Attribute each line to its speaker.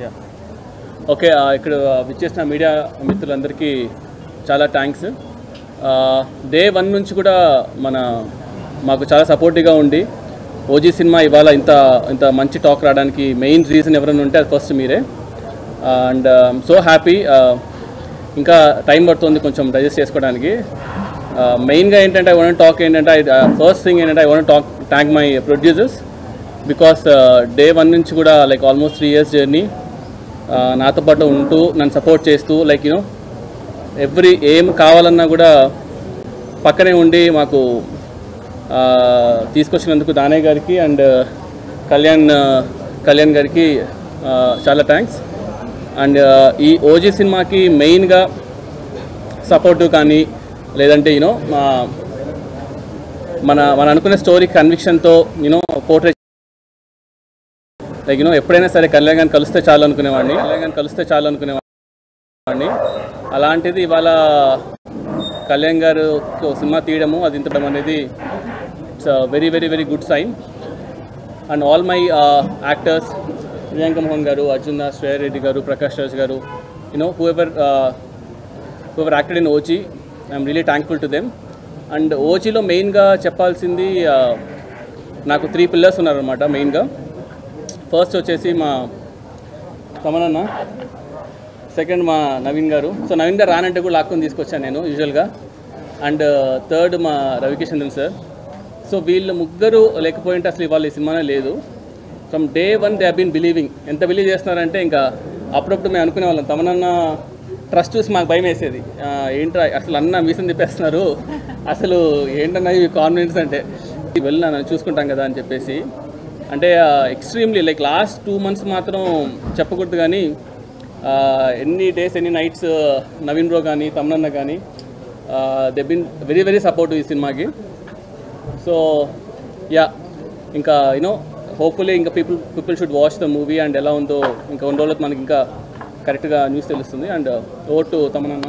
Speaker 1: Yeah okay. ఇక్కడ విచ్చేసిన media మిత్రులందరికీ చాలా థ్యాంక్స్. డే 1 నుంచి కూడా మాకు చాలా సపోర్టివ్గా ఉండి ఓజీ సినిమా ఇవాళ ఇంత మంచి టాక్ రావడానికి మెయిన్ రీజన్ ఎవరైనా ఉంటే అది ఫస్ట్ మీరే. And so happy. ఇంకా టైం పడుతుంది కొంచెం డైజెస్ట్ చేసుకోవడానికి. మెయిన్గా ఏంటంటే ఐ వాంట్ టాక్ ఏంటంటే ఫస్ట్ థింగ్ ఏంటంటే I want thank my producers because day 1 నుంచి కూడా లైక్ ఆల్మోస్ట్ 3 years జర్నీ నాతో పాటు ఉంటూ నన్ను సపోర్ట్ చేస్తూ లైక్ ఏం కావాలన్నా కూడా పక్కనే ఉండి మాకు తీసుకొచ్చినందుకు దానయ్య గారికి అండ్ కళ్యాణ్ గారికి చాలా థ్యాంక్స్. అండ్ ఈ ఓజీ సినిమాకి మెయిన్గా సపోర్టివ్ కానీ లేదంటే మన అనుకునే స్టోరీ కన్విక్షన్తో పోర్ట్రేట్ లైక్ ఎప్పుడైనా సరే కళ్యాణ్ గారిని కలిస్తే చాలు అనుకునేవాడిని. అలాంటిది ఇవాళ కళ్యాణ్ గారు సినిమా తీయడము అది ఇంతడం అనేది it's very very very good sign. And all my actors Priyanka Mohan గారు, అర్జున్ దాస్, శ్రేయ రెడ్డి గారు, ప్రకాష్ రాజ్ గారు, whoever acted in OG, I'm really thankful to them. And ఓజీలో మెయిన్గా చెప్పాల్సింది నాకు 3 pillars ఉన్నారనమాట మెయిన్గా. ఫస్ట్ వచ్చేసి మా తమనన్న, సెకండ్ మా నవీన్ గారు. సో నవీన్ గారు రానంటే కూడా లాక్కొని తీసుకొచ్చాను నేను యూజువల్గా. అండ్ థర్డ్ మా రవికిషన్ సార్. సో వీళ్ళు ముగ్గురు లేకపోయింటే అసలు ఇవాళ ఈ సినిమానే లేదు. From day 1 they have been believing. ఎంత బిలీవ్ చేస్తున్నారంటే ఇంకా అప్పుడప్పుడు మేము అనుకునే వాళ్ళం తమనన్న ట్రస్ట్ చూసి మాకు భయం వేసేది. ఏంట్రా అసలు అన్న మీసం తిప్పేస్తున్నారు, అసలు ఏంటన్నా ఇవి కాన్ఫిడెన్స్ అంటే వెళ్ళినా చూసుకుంటాం కదా అని చెప్పేసి. అంటే ఎక్స్ట్రీమ్లీ లైక్ లాస్ట్ 2 months మాత్రం చెప్పకూడదు కానీ ఎన్ని డేస్ ఎన్ని నైట్స్ నవీన్ బ్రో కానీ తమనన్న కానీ they been very very supportive ఈ సినిమాకి. సో యా ఇంకా హోప్ఫుల్లీ ఇంకా people should watch the movie and ఎలా ఉందో ఇంకా 2 రోజులకు మనకి ఇంకా కరెక్ట్గా న్యూస్ తెలుస్తుంది. And over to తమనన్న.